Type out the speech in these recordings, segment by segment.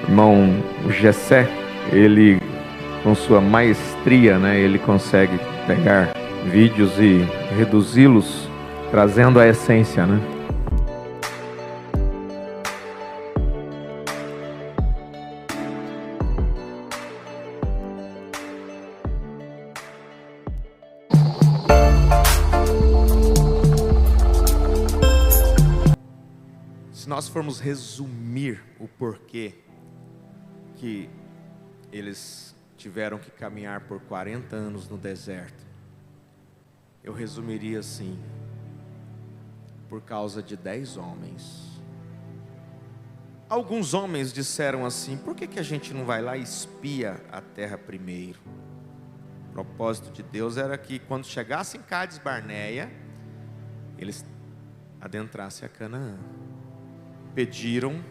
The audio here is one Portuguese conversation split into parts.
Irmão Jessé, ele com sua maestria, ele consegue pegar vídeos e reduzi-los, trazendo a essência, Se nós formos resumir o porquê que eles tiveram que caminhar por 40 anos no deserto, eu resumiria assim: por causa de 10 homens. Alguns homens disseram assim: por que a gente não vai lá e espia a terra primeiro? O propósito de Deus era que quando chegassem em Cádiz Barneia, eles adentrassem a Canaã. Pediram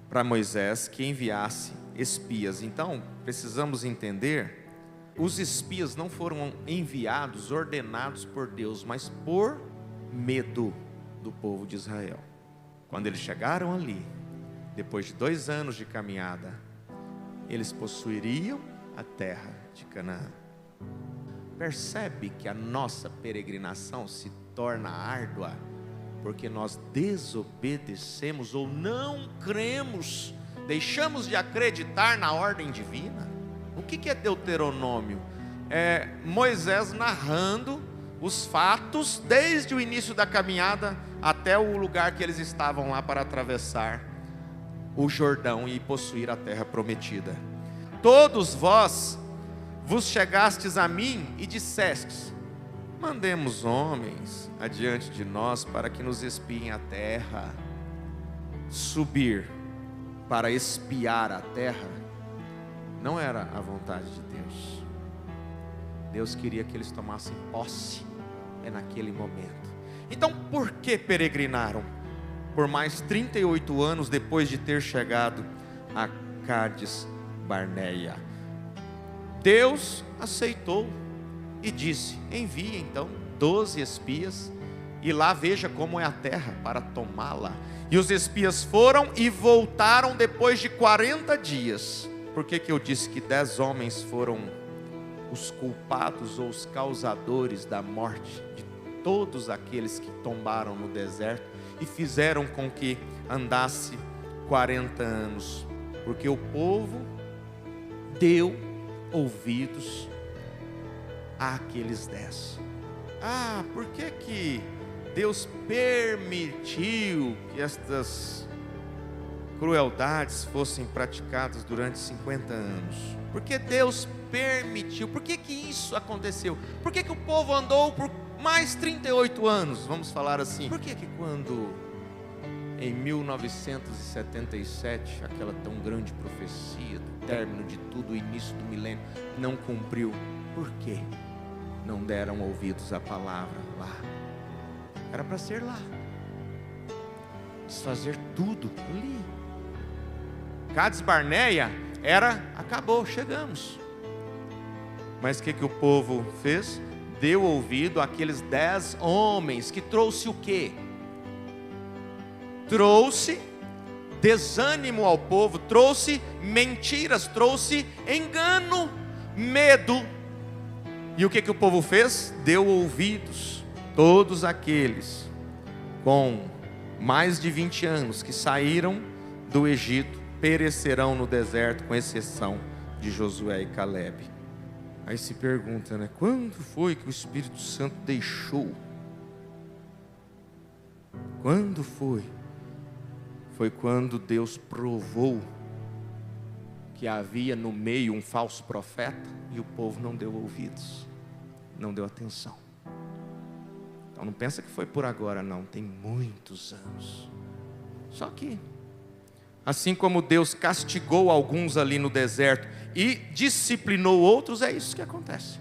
para Moisés que enviasse espias. Então, precisamos entender, os espias não foram enviados, ordenados por Deus, mas por medo do povo de Israel. Quando eles chegaram ali, depois de 2 anos de caminhada, eles possuiriam a terra de Canaã. Percebe que a nossa peregrinação se torna árdua porque nós desobedecemos ou não cremos, deixamos de acreditar na ordem divina. O que é Deuteronômio? É Moisés narrando os fatos desde o início da caminhada até o lugar que eles estavam lá para atravessar o Jordão e possuir a terra prometida. Todos vós vos chegastes a mim e dissestes: mandemos homens adiante de nós para que nos espiem a terra. Subir para espiar a terra não era a vontade de Deus. Deus queria que eles tomassem posse naquele momento. Então, por que peregrinaram por mais 38 anos depois de ter chegado a Cádiz Barneia? Deus aceitou e disse: envie então 12 espias e lá veja como é a terra para tomá-la. E os espias foram e voltaram depois de 40 dias. Por que eu disse que 10 homens foram os culpados ou os causadores da morte de todos aqueles que tombaram no deserto e fizeram com que andasse 40 anos? Porque o povo deu ouvidos àqueles 10. Por que Deus permitiu que estas crueldades fossem praticadas durante 50 anos? Por que Deus permitiu? Por que isso aconteceu? Por que o povo andou por mais 38 anos? Vamos falar assim: por que quando em 1977 aquela tão grande profecia do término de tudo, o início do milênio, não cumpriu? Por quê? Não deram ouvidos à palavra lá. Era para ser lá, desfazer tudo ali. Cádiz Barneia acabou, chegamos. Mas o que o povo fez? Deu ouvido àqueles 10 homens, que trouxe o quê? Trouxe desânimo ao povo, trouxe mentiras, trouxe engano, medo. E o que o povo fez? Deu ouvidos. Todos aqueles com mais de 20 anos que saíram do Egito perecerão no deserto, com exceção de Josué e Calebe. Aí se pergunta, quando foi que o Espírito Santo deixou? Quando foi? Foi quando Deus provou que havia no meio um falso profeta e o povo não deu ouvidos, não deu atenção. Então não pensa que foi por agora, não, tem muitos anos. Só que, assim como Deus castigou alguns ali no deserto e disciplinou outros, é isso que acontece.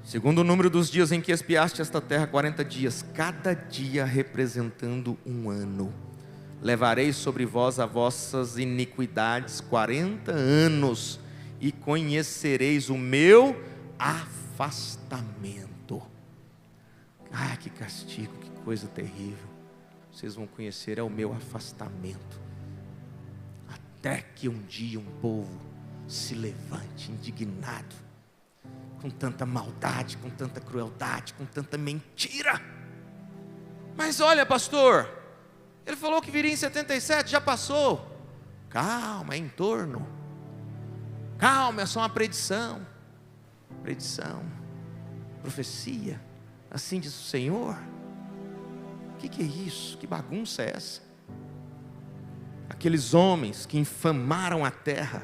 Segundo o número dos dias em que espiaste esta terra, 40 dias, cada dia representando um ano. Levarei sobre vós as vossas iniquidades 40 anos, e conhecereis o meu afastamento. Que castigo, que coisa terrível. Vocês vão conhecer o meu afastamento. A até que um dia um povo se levante indignado, com tanta maldade, com tanta crueldade, com tanta mentira. Mas olha, pastor, ele falou que viria em 77, já passou. Calma, é em torno. Calma, é só uma predição. Predição, profecia, assim diz o Senhor. O que é isso? Que bagunça é essa? Aqueles homens que infamaram a terra,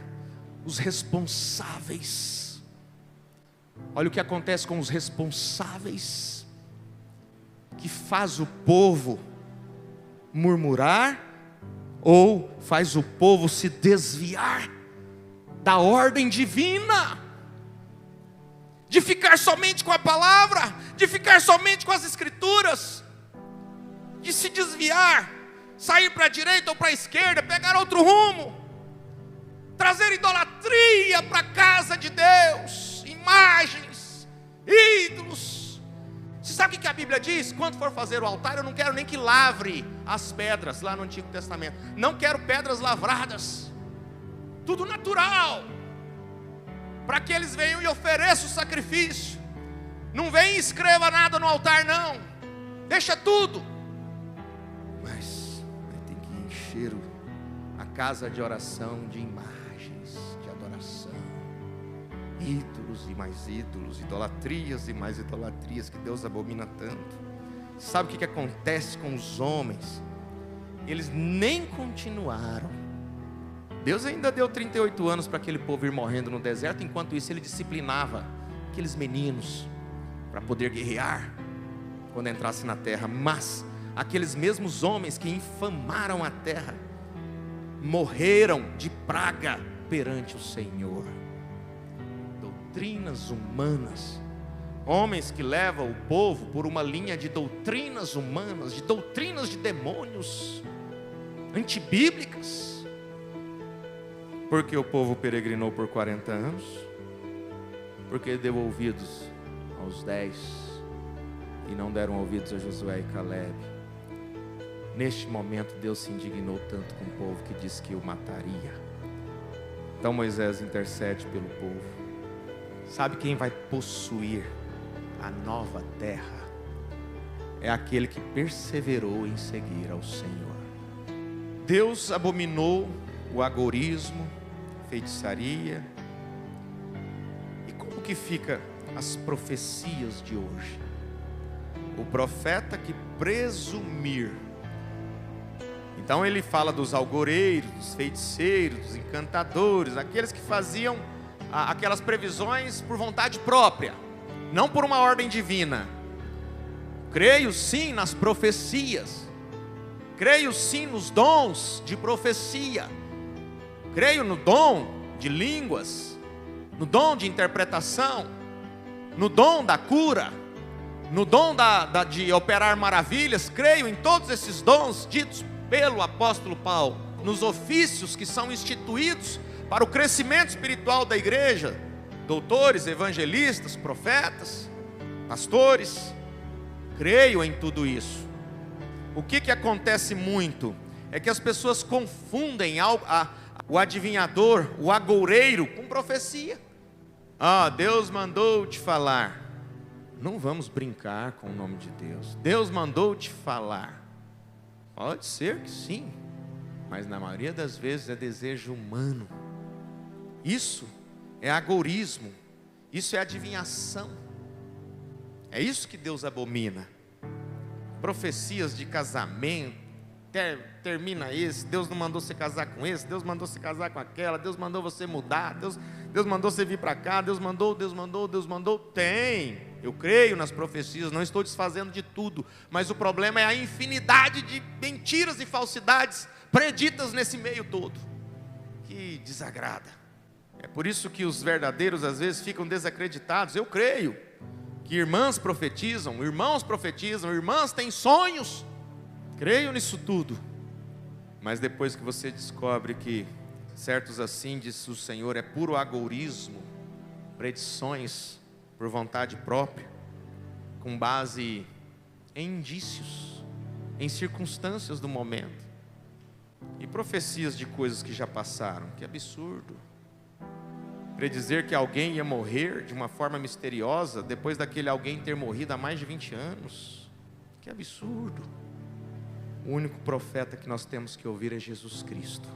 os responsáveis. Olha o que acontece com os responsáveis, que faz o povo murmurar, ou faz o povo se desviar da ordem divina, de ficar somente com a palavra, de ficar somente com as escrituras, de se desviar, sair para a direita ou para a esquerda, pegar outro rumo, trazer idolatria para a casa de Deus, imagens, ídolos. Você sabe o que a Bíblia diz? Quando for fazer o altar, eu não quero nem que lavre as pedras, lá no Antigo Testamento, não quero pedras lavradas, tudo natural, para que eles venham e ofereçam o sacrifício. Não vem e escreva nada no altar, não, deixa tudo. Mas tem que encher a casa de oração de imagens, de adoração, ídolos e mais ídolos, idolatrias e mais idolatrias, que Deus abomina tanto. Sabe o que acontece com os homens? Eles nem continuaram. Deus ainda deu 38 anos para aquele povo ir morrendo no deserto. Enquanto isso ele disciplinava aqueles meninos para poder guerrear quando entrasse na terra. Mas aqueles mesmos homens que infamaram a terra morreram de praga perante o Senhor. Doutrinas humanas, homens que levam o povo por uma linha de doutrinas humanas, de doutrinas de demônios, antibíblicas. Porque o povo peregrinou por 40 anos, porque deu ouvidos aos 10 e não deram ouvidos a Josué e Caleb. Neste momento Deus se indignou tanto com o povo que disse que o mataria. Então Moisés intercede pelo povo. Sabe quem vai possuir a nova terra? É aquele que perseverou em seguir ao Senhor. Deus abominou o agorismo, feitiçaria. E como que fica as profecias de hoje? O profeta que presumir. Então ele fala dos algoreiros, dos feiticeiros, dos encantadores, aqueles que faziam aquelas previsões por vontade própria, não por uma ordem divina. Creio sim nas profecias, creio sim nos dons de profecia, creio no dom de línguas, no dom de interpretação, no dom da cura, no dom de operar maravilhas. Creio em todos esses dons ditos pelo apóstolo Paulo, nos ofícios que são instituídos para o crescimento espiritual da igreja, doutores, evangelistas, profetas, pastores. Creio em tudo isso. O que acontece muito é que as pessoas confundem o adivinhador, o agoureiro, com profecia. Deus mandou te falar. Não vamos brincar com o nome de Deus. Deus mandou te falar. Pode ser que sim, mas na maioria das vezes é desejo humano. Isso é agourismo, isso é adivinhação. É isso que Deus abomina. Profecias de casamento, termina esse, Deus não mandou você casar com esse, Deus mandou você casar com aquela, Deus mandou você mudar, Deus mandou você vir para cá, Deus mandou. Tem, eu creio nas profecias, não estou desfazendo de tudo, mas o problema é a infinidade de mentiras e falsidades preditas nesse meio todo, que desagrada. É por isso que os verdadeiros às vezes ficam desacreditados. Eu creio que irmãs profetizam, irmãos profetizam, irmãs têm sonhos, creio nisso tudo, mas depois que você descobre que certos assim, diz o Senhor, é puro agourismo, predições por vontade própria, com base em indícios, em circunstâncias do momento. E profecias de coisas que já passaram, que absurdo. Predizer que alguém ia morrer de uma forma misteriosa, depois daquele alguém ter morrido há mais de 20 anos. Que absurdo. O único profeta que nós temos que ouvir é Jesus Cristo.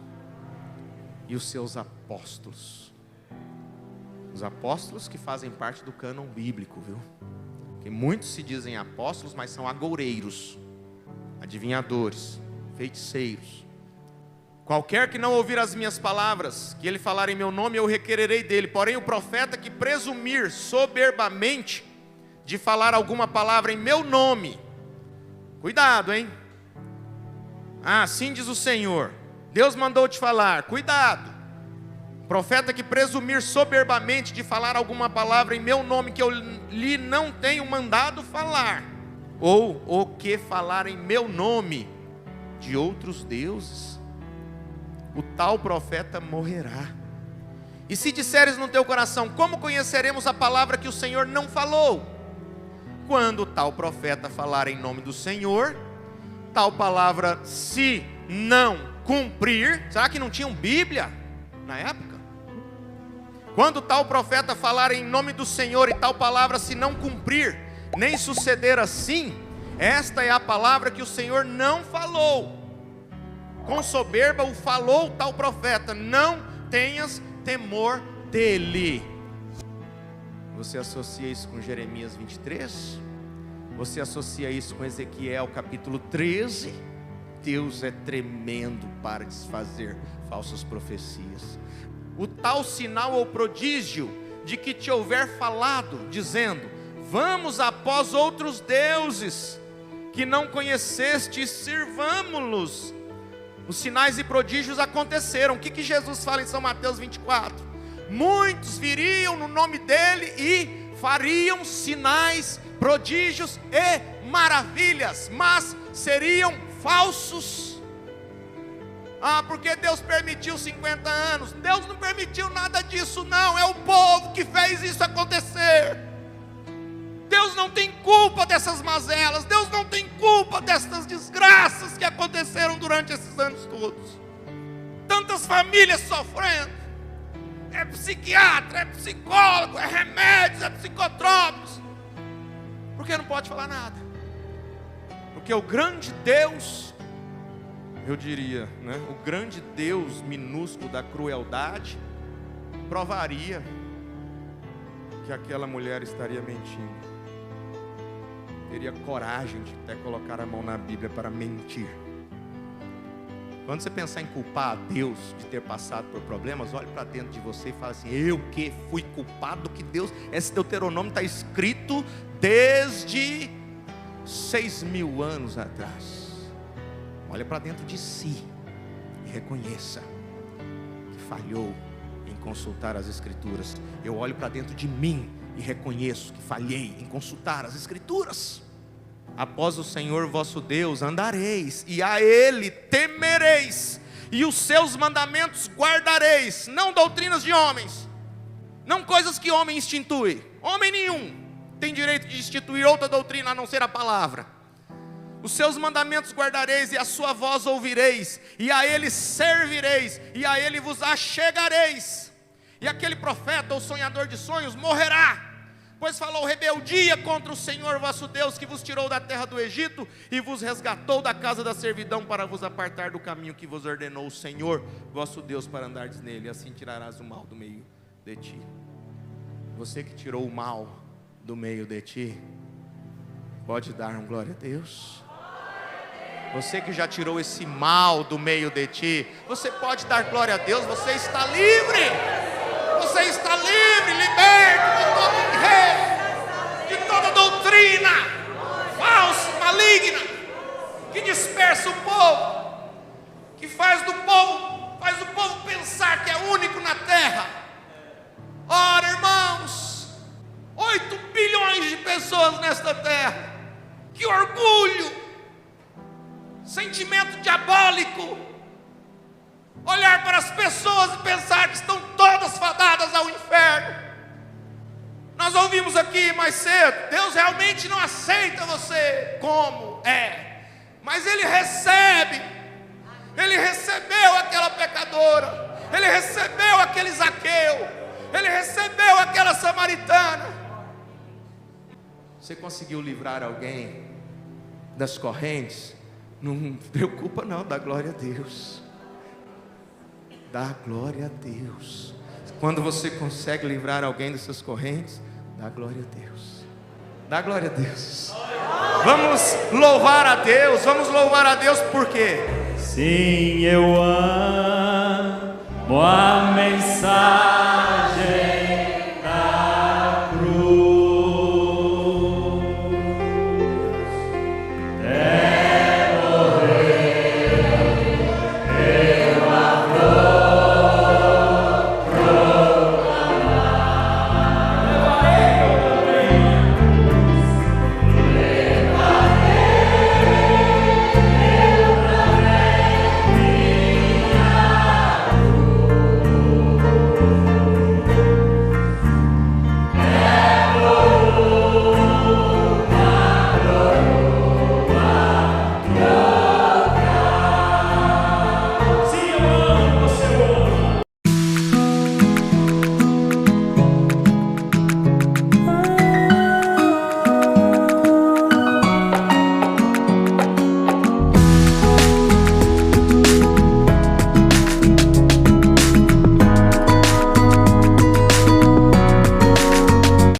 E os seus apóstolos. Os apóstolos que fazem parte do cânon bíblico, viu? Que muitos se dizem apóstolos, mas são agoureiros, adivinhadores, feiticeiros. Qualquer que não ouvir as minhas palavras, que ele falar em meu nome, eu requererei dele. Porém o profeta que presumir soberbamente de falar alguma palavra em meu nome, cuidado, hein? Ah, assim diz o Senhor, Deus mandou te falar, cuidado. Profeta que presumir soberbamente de falar alguma palavra em meu nome, que eu lhe não tenho mandado falar, ou o que falar em meu nome de outros deuses, o tal profeta morrerá. E se disseres no teu coração, como conheceremos a palavra que o Senhor não falou? Quando tal profeta falar em nome do Senhor, tal palavra se não cumprir. Será que não tinham Bíblia na época? Quando tal profeta falar em nome do Senhor e tal palavra se não cumprir, nem suceder assim, esta é a palavra que o Senhor não falou. Com soberba o falou tal profeta, não tenhas temor dele. Você associa isso com Jeremias 23? Você associa isso com Ezequiel capítulo 13? Deus é tremendo para desfazer falsas profecias. O tal sinal ou prodígio de que te houver falado, dizendo, vamos após outros deuses que não conheceste e sirvamo-los. Os sinais e prodígios aconteceram. O que Jesus fala em São Mateus 24? Muitos viriam no nome dele e fariam sinais, prodígios e maravilhas, mas seriam falsos. Ah, porque Deus permitiu 50 anos? Deus não permitiu nada disso não, é o povo que fez isso acontecer. Deus não tem culpa dessas mazelas, Deus não tem culpa dessas desgraças que aconteceram durante esses anos todos. Tantas famílias sofrendo, é psiquiatra, é psicólogo, é remédios, é psicotrópicos. Por que não pode falar nada? Porque o grande Deus, eu diria, né, o grande Deus minúsculo da crueldade, provaria que aquela mulher estaria mentindo. Teria coragem de até colocar a mão na Bíblia para mentir. Quando você pensar em culpar a Deus de ter passado por problemas, olhe para dentro de você e fala assim, eu que fui culpado que Deus, esse Deuteronômio está escrito desde 6.000 anos atrás. Olha para dentro de si e reconheça que falhou em consultar as Escrituras. Eu olho para dentro de mim e reconheço que falhei em consultar as Escrituras. Após o Senhor vosso Deus andareis, e a Ele temereis, e os seus mandamentos guardareis, não doutrinas de homens, não coisas que homem institui. Homem nenhum tem direito de instituir outra doutrina a não ser a palavra. Os seus mandamentos guardareis, e a sua voz ouvireis, e a Ele servireis, e a Ele vos achegareis. E aquele profeta ou sonhador de sonhos morrerá, pois falou rebeldia contra o Senhor vosso Deus, que vos tirou da terra do Egito, e vos resgatou da casa da servidão, para vos apartar do caminho que vos ordenou o Senhor vosso Deus, para andardes nele, e assim tirarás o mal do meio de ti. Você que tirou o mal do meio de ti, pode dar um glória a Deus? Você que já tirou esse mal do meio de ti, você pode dar glória a Deus. Você está livre. Você está livre, liberto de todo enredo, de toda doutrina falsa, maligna, que dispersa o povo, que faz o povo pensar que é único na terra. Ora, irmãos, 8 bilhões de pessoas nesta terra. Que orgulho, sentimento diabólico, olhar para as pessoas e pensar que estão todas fadadas ao inferno. Nós ouvimos aqui mais cedo, Deus realmente não aceita você como é, mas Ele recebe Ele recebeu aquela pecadora, ele recebeu aquele Zaqueu, ele recebeu aquela samaritana. Você conseguiu livrar alguém das correntes? Não preocupa não, dá glória a Deus. Dá glória a Deus. Quando você consegue livrar alguém dessas correntes, dá glória a Deus. Dá glória a Deus. Vamos louvar a Deus, por quê? Sim, eu amo.